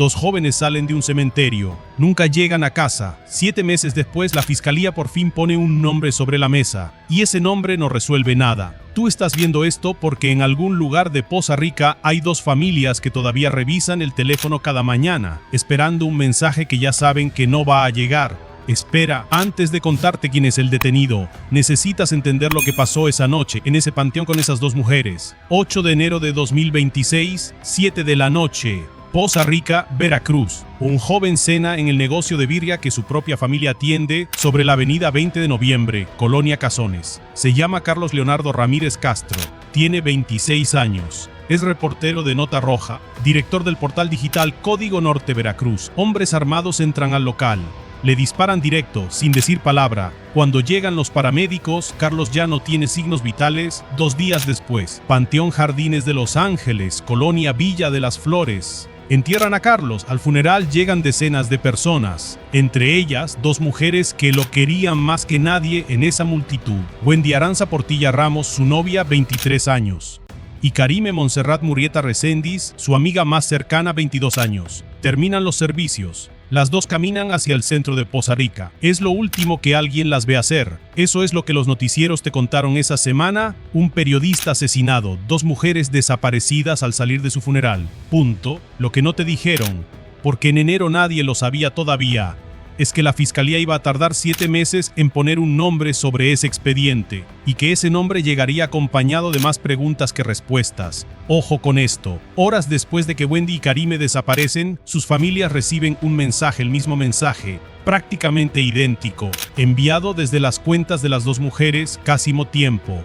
Dos jóvenes salen de un cementerio. Nunca llegan a casa. 7 meses después, la fiscalía por fin pone un nombre sobre la mesa. Y ese nombre no resuelve nada. Tú estás viendo esto porque en algún lugar de Poza Rica hay dos familias que todavía revisan el teléfono cada mañana, esperando un mensaje que ya saben que no va a llegar. Espera, antes de contarte quién es el detenido, necesitas entender lo que pasó esa noche en ese panteón con esas dos mujeres. 8 de enero de 2026, 7 de la noche. Poza Rica, Veracruz. Un joven cena en el negocio de birria que su propia familia atiende sobre la avenida 20 de noviembre, Colonia Cazones. Se llama Carlos Leonardo Ramírez Castro. Tiene 26 años. Es reportero de Nota Roja, director del portal digital Código Norte Veracruz. Hombres armados entran al local. Le disparan directo, sin decir palabra. Cuando llegan los paramédicos, Carlos ya no tiene signos vitales. 2 días después, Panteón Jardines de Los Ángeles, Colonia Villa de las Flores. Entierran a Carlos. Al funeral llegan decenas de personas, entre ellas 2 mujeres que lo querían más que nadie en esa multitud. Wendy Aranza Portilla Ramos, su novia, 23 años. Y Karime Montserrat Murrieta Recendis, su amiga más cercana, 22 años. Terminan los servicios. Las dos caminan hacia el centro de Poza Rica. Es lo último que alguien las ve hacer. Eso es lo que los noticieros te contaron esa semana. Un periodista asesinado, 2 mujeres desaparecidas al salir de su funeral. Punto. Lo que no te dijeron, porque en enero nadie lo sabía todavía, es que la fiscalía iba a tardar 7 meses en poner un nombre sobre ese expediente, y que ese nombre llegaría acompañado de más preguntas que respuestas. Ojo con esto. Horas después de que Wendy y Karime desaparecen, sus familias reciben un mensaje, el mismo mensaje, prácticamente idéntico, enviado desde las cuentas de las 2 mujeres, casi mismo tiempo.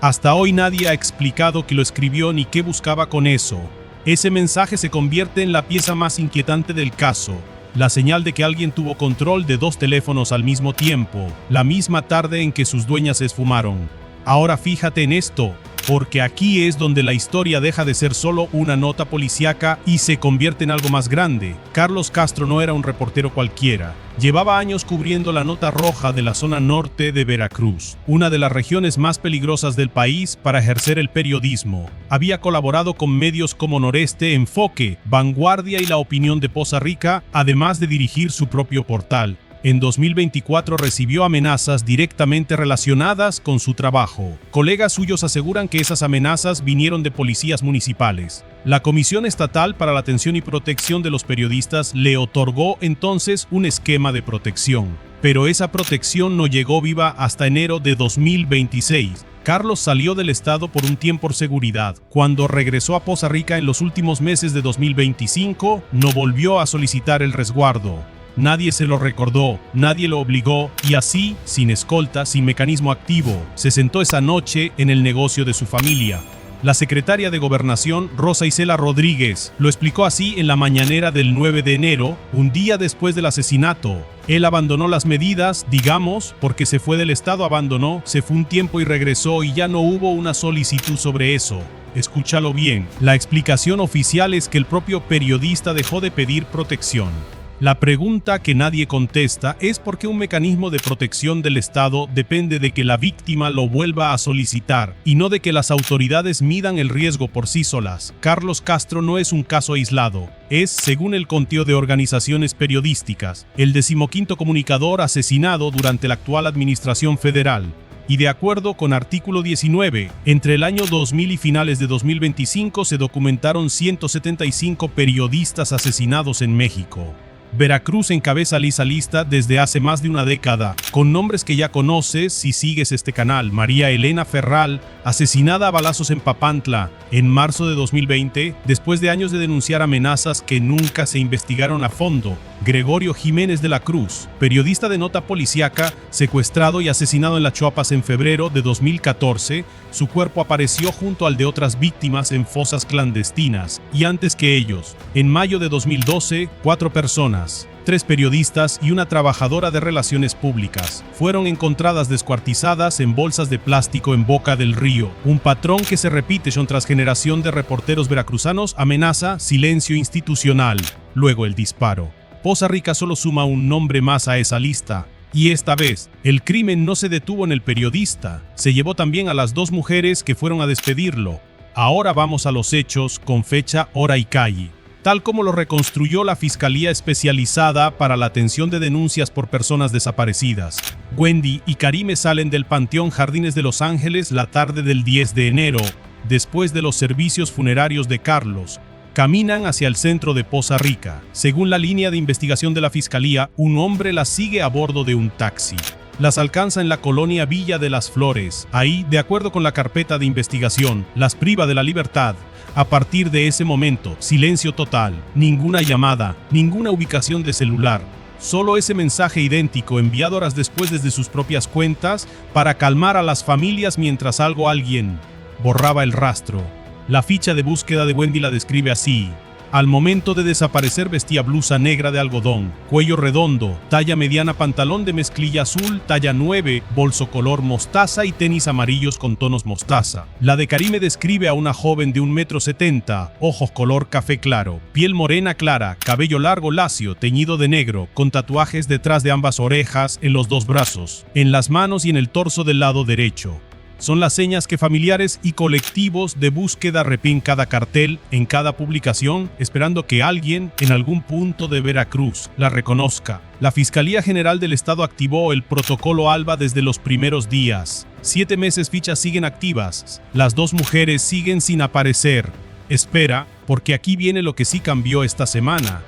Hasta hoy nadie ha explicado quién lo escribió ni qué buscaba con eso. Ese mensaje se convierte en la pieza más inquietante del caso. La señal de que alguien tuvo control de 2 teléfonos al mismo tiempo, la misma tarde en que sus dueñas se esfumaron. Ahora fíjate en esto, porque aquí es donde la historia deja de ser solo una nota policíaca y se convierte en algo más grande. Carlos Castro no era un reportero cualquiera. Llevaba años cubriendo la Nota Roja de la zona norte de Veracruz, una de las regiones más peligrosas del país para ejercer el periodismo. Había colaborado con medios como Noreste, Enfoque, Vanguardia y La Opinión de Poza Rica, además de dirigir su propio portal. En 2024 recibió amenazas directamente relacionadas con su trabajo. Colegas suyos aseguran que esas amenazas vinieron de policías municipales. La Comisión Estatal para la Atención y Protección de los Periodistas le otorgó entonces un esquema de protección. Pero esa protección no llegó viva hasta enero de 2026. Carlos salió del estado por un tiempo por seguridad. Cuando regresó a Poza Rica en los últimos meses de 2025, no volvió a solicitar el resguardo. Nadie se lo recordó, nadie lo obligó, y así, sin escolta, sin mecanismo activo, se sentó esa noche en el negocio de su familia. La secretaria de Gobernación, Rosa Isela Rodríguez, lo explicó así en la mañanera del 9 de enero, un día después del asesinato. Él abandonó las medidas, digamos, porque se fue del estado, abandonó, se fue un tiempo y regresó y ya no hubo una solicitud sobre eso. Escúchalo bien, la explicación oficial es que el propio periodista dejó de pedir protección. La pregunta que nadie contesta es por qué un mecanismo de protección del Estado depende de que la víctima lo vuelva a solicitar y no de que las autoridades midan el riesgo por sí solas. Carlos Castro no es un caso aislado. Es, según el conteo de organizaciones periodísticas, el 15º comunicador asesinado durante la actual administración federal. Y de acuerdo con artículo 19, entre el año 2000 y finales de 2025 se documentaron 175 periodistas asesinados en México. Veracruz encabeza esa lista desde hace más de una década, con nombres que ya conoces si sigues este canal. María Elena Ferral, asesinada a balazos en Papantla en marzo de 2020, después de años de denunciar amenazas que nunca se investigaron a fondo. Gregorio Jiménez de la Cruz, periodista de nota policíaca, secuestrado y asesinado en Las Chuapas en febrero de 2014. Su cuerpo apareció junto al de otras víctimas en fosas clandestinas. Y antes que ellos, en mayo de 2012, 4 personas, 3 periodistas y una trabajadora de relaciones públicas, fueron encontradas descuartizadas en bolsas de plástico en Boca del Río. Un patrón que se repite tras generación de reporteros veracruzanos. Amenaza, silencio institucional. Luego el disparo. Poza Rica solo suma un nombre más a esa lista. Y esta vez, el crimen no se detuvo en el periodista, se llevó también a las 2 mujeres que fueron a despedirlo. Ahora vamos a los hechos con fecha, hora y calle. tal como lo reconstruyó la Fiscalía Especializada para la Atención de Denuncias por Personas Desaparecidas. Wendy y Karime salen del Panteón Jardines de Los Ángeles la tarde del 10 de enero, después de los servicios funerarios de Carlos. Caminan hacia el centro de Poza Rica. Según la línea de investigación de la Fiscalía, un hombre las sigue a bordo de un taxi. Las alcanza en la colonia Villa de las Flores. Ahí, de acuerdo con la carpeta de investigación, las priva de la libertad. A partir de ese momento, silencio total, ninguna llamada, ninguna ubicación de celular. Solo ese mensaje idéntico enviado horas después desde sus propias cuentas para calmar a las familias mientras alguien borraba el rastro. La ficha de búsqueda de Wendy la describe así. Al momento de desaparecer vestía blusa negra de algodón, cuello redondo, talla mediana, pantalón de mezclilla azul, talla 9, bolso color mostaza y tenis amarillos con tonos mostaza. La de Karime describe a una joven de 1,70 m, ojos color café claro, piel morena clara, cabello largo lacio, teñido de negro, con tatuajes detrás de ambas orejas, en los dos brazos, en las manos y en el torso del lado derecho. Son las señas que familiares y colectivos de búsqueda repiten cada cartel, en cada publicación, esperando que alguien en algún punto de Veracruz la reconozca. La Fiscalía General del Estado activó el protocolo ALBA desde los primeros días. 7 meses fichas siguen activas. Las 2 mujeres siguen sin aparecer. Espera, porque aquí viene lo que sí cambió esta semana.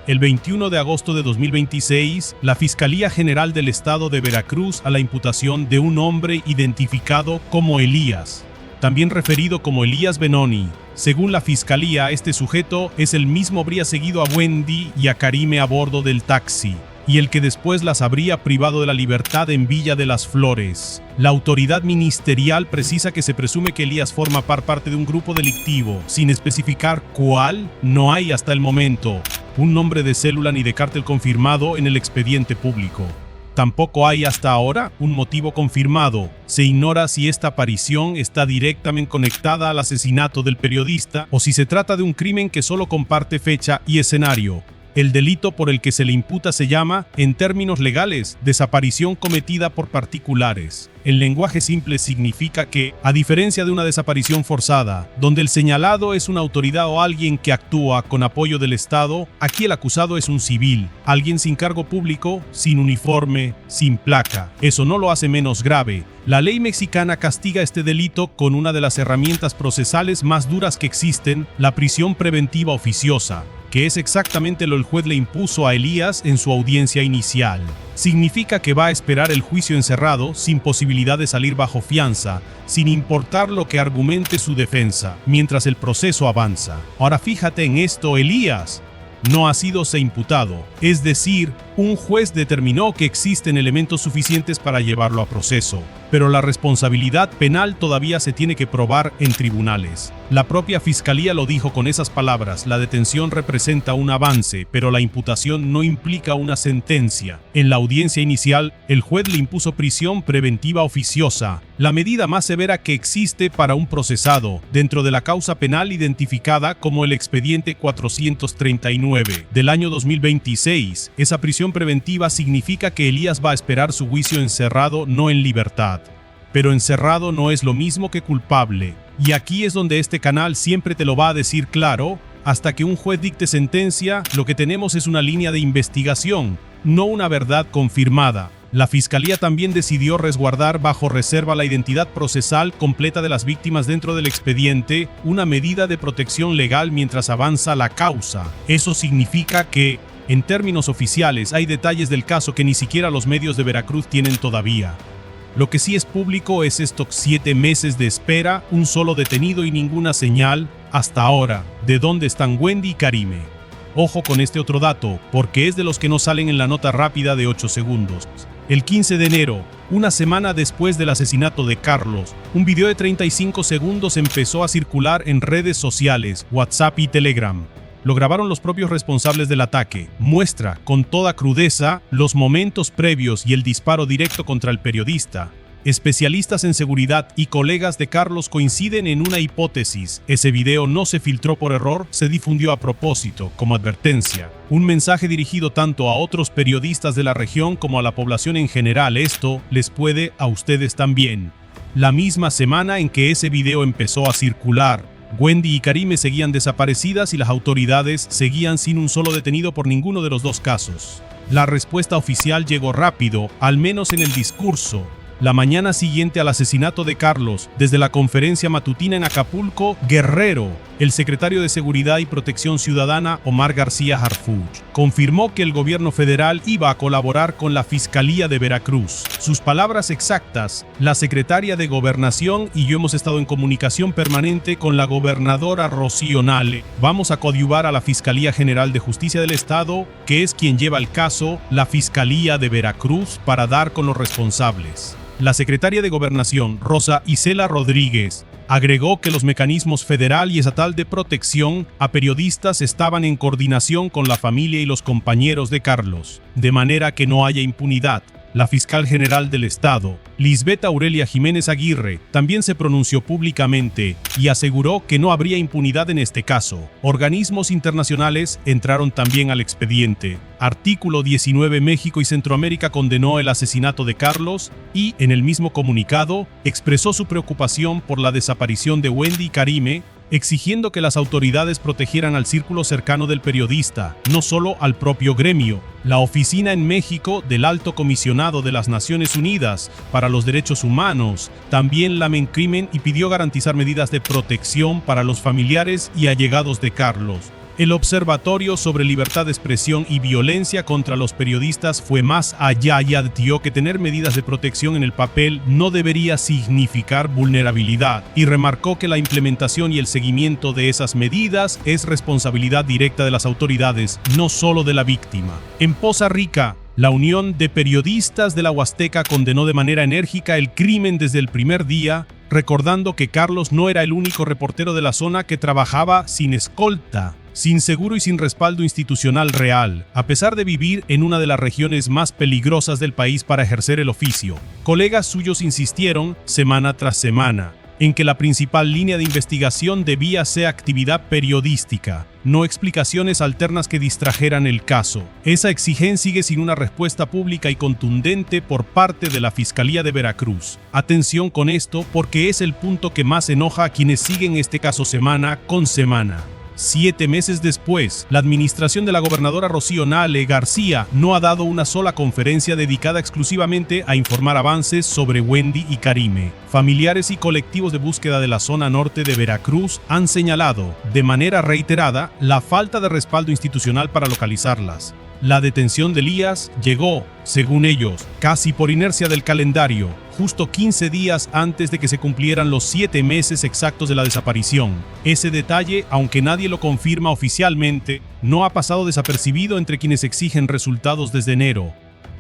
El 21 de agosto de 2026, la Fiscalía General del Estado de Veracruz a la imputación de un hombre identificado como Elías, también referido como Elías Benoni. Según la Fiscalía, este sujeto es el mismo habría seguido a Wendy y a Karime a bordo del taxi, y el que después las habría privado de la libertad en Villa de las Flores. La autoridad ministerial precisa que se presume que Elías forma parte de un grupo delictivo, sin especificar cuál. No hay hasta el momento un nombre de célula ni de cártel confirmado en el expediente público. Tampoco hay hasta ahora un motivo confirmado. Se ignora si esta aparición está directamente conectada al asesinato del periodista o si se trata de un crimen que solo comparte fecha y escenario. El delito por el que se le imputa se llama, en términos legales, desaparición cometida por particulares. En lenguaje simple significa que, a diferencia de una desaparición forzada, donde el señalado es una autoridad o alguien que actúa con apoyo del Estado, aquí el acusado es un civil, alguien sin cargo público, sin uniforme, sin placa. Eso no lo hace menos grave. La ley mexicana castiga este delito con una de las herramientas procesales más duras que existen, la prisión preventiva oficiosa, que es exactamente lo que el juez le impuso a Elías en su audiencia inicial. Significa que va a esperar el juicio encerrado, sin posibilidad de salir bajo fianza, sin importar lo que argumente su defensa, mientras el proceso avanza. Ahora fíjate en esto, Elías no ha sido imputado, es decir, un juez determinó que existen elementos suficientes para llevarlo a proceso, pero la responsabilidad penal todavía se tiene que probar en tribunales. La propia Fiscalía lo dijo con esas palabras: la detención representa un avance, pero la imputación no implica una sentencia. En la audiencia inicial, el juez le impuso prisión preventiva oficiosa, la medida más severa que existe para un procesado, dentro de la causa penal identificada como el expediente 439 del año 2026. Esa prisión preventiva significa que Elías va a esperar su juicio encerrado, no en libertad. Pero encerrado no es lo mismo que culpable. Y aquí es donde este canal siempre te lo va a decir claro. Hasta que un juez dicte sentencia, lo que tenemos es una línea de investigación, no una verdad confirmada. La Fiscalía también decidió resguardar bajo reserva la identidad procesal completa de las víctimas dentro del expediente, una medida de protección legal mientras avanza la causa. Eso significa que, en términos oficiales, hay detalles del caso que ni siquiera los medios de Veracruz tienen todavía. Lo que sí es público es estos 7 meses de espera, un solo detenido y ninguna señal, hasta ahora, de dónde están Wendy y Karime. Ojo con este otro dato, porque es de los que no salen en la nota rápida de 8 segundos. El 15 de enero, una semana después del asesinato de Carlos, un video de 35 segundos empezó a circular en redes sociales, WhatsApp y Telegram. Lo grabaron los propios responsables del ataque. Muestra, con toda crudeza, los momentos previos y el disparo directo contra el periodista. Especialistas en seguridad y colegas de Carlos coinciden en una hipótesis: ese video no se filtró por error, se difundió a propósito, como advertencia. Un mensaje dirigido tanto a otros periodistas de la región como a la población en general. Esto les puede a ustedes también. La misma semana en que ese video empezó a circular, Wendy y Karime seguían desaparecidas y las autoridades seguían sin un solo detenido por ninguno de los dos casos. La respuesta oficial llegó rápido, al menos en el discurso. La mañana siguiente al asesinato de Carlos, desde la conferencia matutina en Acapulco, Guerrero, el secretario de Seguridad y Protección Ciudadana, Omar García Harfuch, confirmó que el gobierno federal iba a colaborar con la Fiscalía de Veracruz. Sus palabras exactas: la secretaria de Gobernación y yo hemos estado en comunicación permanente con la gobernadora Rocío Nale. Vamos a coadyuvar a la Fiscalía General de Justicia del Estado, que es quien lleva el caso, la Fiscalía de Veracruz, para dar con los responsables. La secretaria de Gobernación, Rosa Isela Rodríguez, agregó que los mecanismos federal y estatal de protección a periodistas estaban en coordinación con la familia y los compañeros de Carlos, de manera que no haya impunidad. La fiscal general del Estado, Lisbeth Aurelia Jiménez Aguirre, también se pronunció públicamente y aseguró que no habría impunidad en este caso. Organismos internacionales entraron también al expediente. Artículo 19. México y Centroamérica condenó el asesinato de Carlos y, en el mismo comunicado, expresó su preocupación por la desaparición de Wendy y Karime, exigiendo que las autoridades protegieran al círculo cercano del periodista, no solo al propio gremio. La oficina en México del Alto Comisionado de las Naciones Unidas para los Derechos Humanos también lamenta el crimen y pidió garantizar medidas de protección para los familiares y allegados de Carlos. El Observatorio sobre Libertad de Expresión y Violencia contra los Periodistas fue más allá y advirtió que tener medidas de protección en el papel no debería significar vulnerabilidad, y remarcó que la implementación y el seguimiento de esas medidas es responsabilidad directa de las autoridades, no solo de la víctima. En Poza Rica, la Unión de Periodistas de la Huasteca condenó de manera enérgica el crimen desde el primer día, recordando que Carlos no era el único reportero de la zona que trabajaba sin escolta, sin seguro y sin respaldo institucional real, a pesar de vivir en una de las regiones más peligrosas del país para ejercer el oficio. Colegas suyos insistieron, semana tras semana, en que la principal línea de investigación debía ser actividad periodística, no explicaciones alternas que distrajeran el caso. Esa exigencia sigue sin una respuesta pública y contundente por parte de la Fiscalía de Veracruz. Atención con esto, porque es el punto que más enoja a quienes siguen este caso semana con semana. 7 meses después, la administración de la gobernadora Rocío Nale García no ha dado una sola conferencia dedicada exclusivamente a informar avances sobre Wendy y Karime. Familiares y colectivos de búsqueda de la zona norte de Veracruz han señalado, de manera reiterada, la falta de respaldo institucional para localizarlas. La detención de Elías llegó, según ellos, casi por inercia del calendario, justo 15 días antes de que se cumplieran los 7 meses exactos de la desaparición. Ese detalle, aunque nadie lo confirma oficialmente, no ha pasado desapercibido entre quienes exigen resultados desde enero.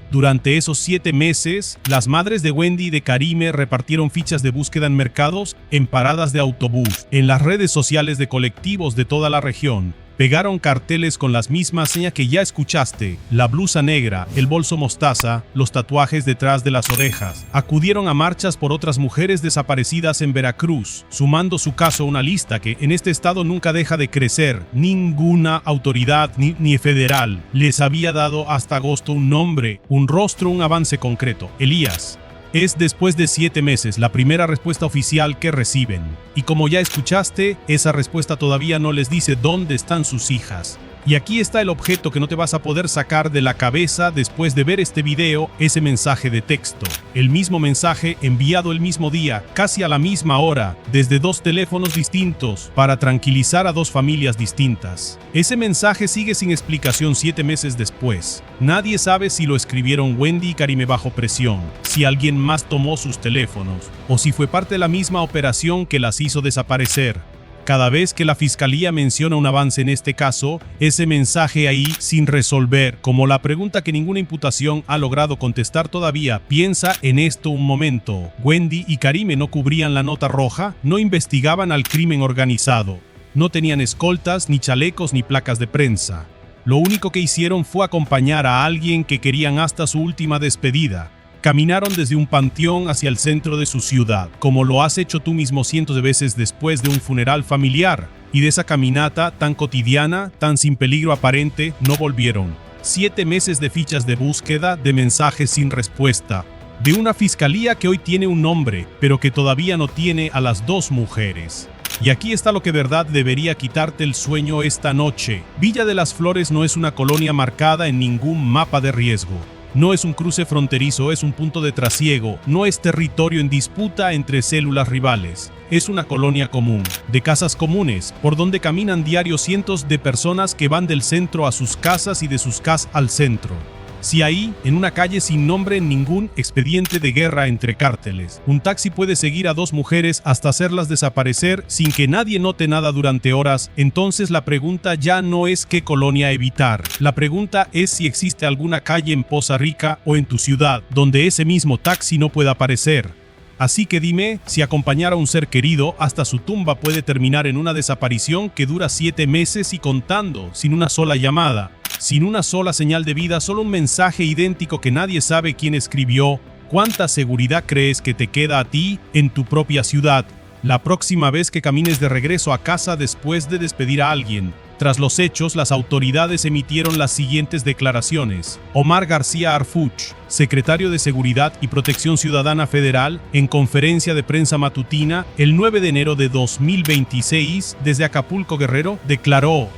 Durante esos 7 meses, las madres de Wendy y de Karime repartieron fichas de búsqueda en mercados, en paradas de autobús, en las redes sociales de colectivos de toda la región. Pegaron carteles con las mismas señas que ya escuchaste: la blusa negra, el bolso mostaza, los tatuajes detrás de las orejas. Acudieron a marchas por otras mujeres desaparecidas en Veracruz, sumando su caso a una lista que en este estado nunca deja de crecer. Ninguna autoridad ni federal les había dado hasta agosto un nombre, un rostro, un avance concreto. Elías. Es después de 7 meses la primera respuesta oficial que reciben. Y como ya escuchaste, esa respuesta todavía no les dice dónde están sus hijas. Y aquí está el objeto que no te vas a poder sacar de la cabeza después de ver este video, ese mensaje de texto. El mismo mensaje enviado el mismo día, casi a la misma hora, desde 2 teléfonos distintos, para tranquilizar a 2 familias distintas. Ese mensaje sigue sin explicación 7 meses después. Nadie sabe si lo escribieron Wendy y Karime bajo presión, si alguien más tomó sus teléfonos, o si fue parte de la misma operación que las hizo desaparecer. Cada vez que la Fiscalía menciona un avance en este caso, ese mensaje ahí sin resolver, como la pregunta que ninguna imputación ha logrado contestar todavía. Piensa en esto un momento. Wendy y Karime no cubrían la nota roja, no investigaban al crimen organizado, no tenían escoltas, ni chalecos, ni placas de prensa. Lo único que hicieron fue acompañar a alguien que querían hasta su última despedida. Caminaron desde un panteón hacia el centro de su ciudad, como lo has hecho tú mismo cientos de veces después de un funeral familiar. Y de esa caminata tan cotidiana, tan sin peligro aparente, no volvieron. 7 meses de fichas de búsqueda, de mensajes sin respuesta. De una fiscalía que hoy tiene un nombre, pero que todavía no tiene a las 2 mujeres. Y aquí está lo que verdad debería quitarte el sueño esta noche. Villa de las Flores no es una colonia marcada en ningún mapa de riesgo. No es un cruce fronterizo, es un punto de trasiego, no es territorio en disputa entre células rivales. Es una colonia común, de casas comunes, por donde caminan diario cientos de personas que van del centro a sus casas y de sus casas al centro. Si ahí, en una calle sin nombre, ningún expediente de guerra entre cárteles, un taxi puede seguir a dos mujeres hasta hacerlas desaparecer sin que nadie note nada durante horas, entonces la pregunta ya no es qué colonia evitar. La pregunta es si existe alguna calle en Poza Rica o en tu ciudad donde ese mismo taxi no pueda aparecer. Así que dime, si acompañar a un ser querido hasta su tumba puede terminar en una desaparición que dura 7 meses y contando, sin una sola llamada, sin una sola señal de vida, solo un mensaje idéntico que nadie sabe quién escribió, ¿cuánta seguridad crees que te queda a ti en tu propia ciudad la próxima vez que camines de regreso a casa después de despedir a alguien? Tras los hechos, las autoridades emitieron las siguientes declaraciones. Omar García Harfuch, secretario de Seguridad y Protección Ciudadana Federal, en conferencia de prensa matutina el 9 de enero de 2026 desde Acapulco, Guerrero, declaró: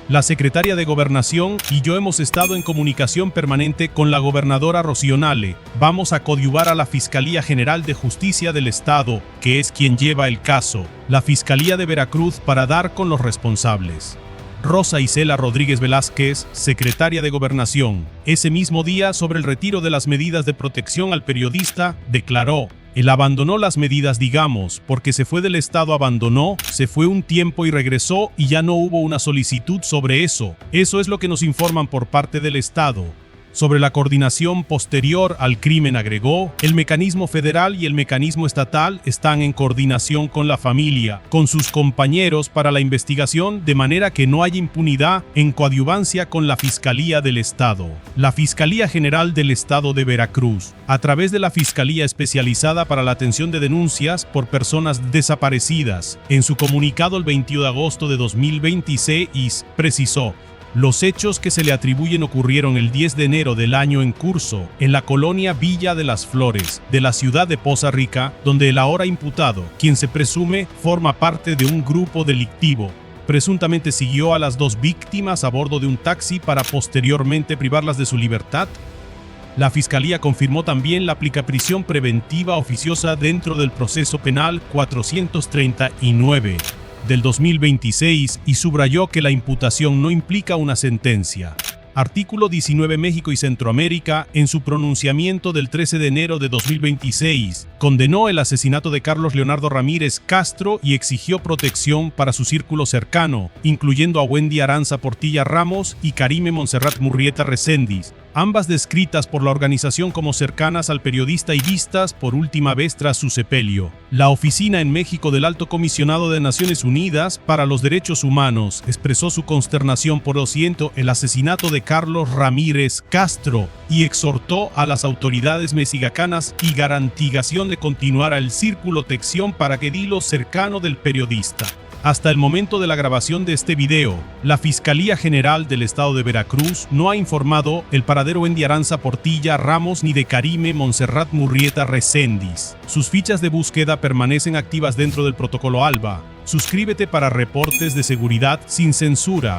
la secretaria de Gobernación y yo hemos estado en comunicación permanente con la gobernadora Rocío Nale. Vamos a coadyuvar a la Fiscalía General de Justicia del Estado, que es quien lleva el caso, la Fiscalía de Veracruz, para dar con los responsables. Rosa Isela Rodríguez Velázquez, secretaria de Gobernación, ese mismo día, sobre el retiro de las medidas de protección al periodista, declaró: él abandonó las medidas, digamos, porque se fue del Estado, abandonó, se fue un tiempo y regresó y ya no hubo una solicitud sobre eso. Eso es lo que nos informan por parte del Estado. Sobre la coordinación posterior al crimen agregó: el mecanismo federal y el mecanismo estatal están en coordinación con la familia, con sus compañeros para la investigación, de manera que no haya impunidad, en coadyuvancia con la Fiscalía del Estado. La Fiscalía General del Estado de Veracruz, a través de la Fiscalía Especializada para la Atención de Denuncias por Personas Desaparecidas, en su comunicado el 21 de agosto de 2026, precisó: los hechos que se le atribuyen ocurrieron el 10 de enero del año en curso, en la colonia Villa de las Flores, de la ciudad de Poza Rica, donde el ahora imputado, quien se presume forma parte de un grupo delictivo, presuntamente siguió a las dos víctimas a bordo de un taxi para posteriormente privarlas de su libertad. La Fiscalía confirmó también la prisión preventiva oficiosa dentro del proceso penal 439 del 2026 y subrayó que la imputación no implica una sentencia. Artículo 19. México y Centroamérica, en su pronunciamiento del 13 de enero de 2026, condenó el asesinato de Carlos Leonardo Ramírez Castro y exigió protección para su círculo cercano, incluyendo a Wendy Aranza Portilla Ramos y Karime Montserrat Murrieta Reséndiz, ambas descritas por la organización como cercanas al periodista y vistas por última vez tras su sepelio. La oficina en México del Alto Comisionado de Naciones Unidas para los Derechos Humanos expresó su consternación por el asesinato de Carlos Ramírez Castro y exhortó a las autoridades mexicanas y garantización de continuar el círculo protección para que dilo cercano del periodista. Hasta el momento de la grabación de este video, la Fiscalía General del Estado de Veracruz no ha informado el paradero Wendy Aranza Portilla Ramos ni de Karime Montserrat Murrieta Reséndiz. Sus fichas de búsqueda permanecen activas dentro del protocolo ALBA. Suscríbete para reportes de seguridad sin censura.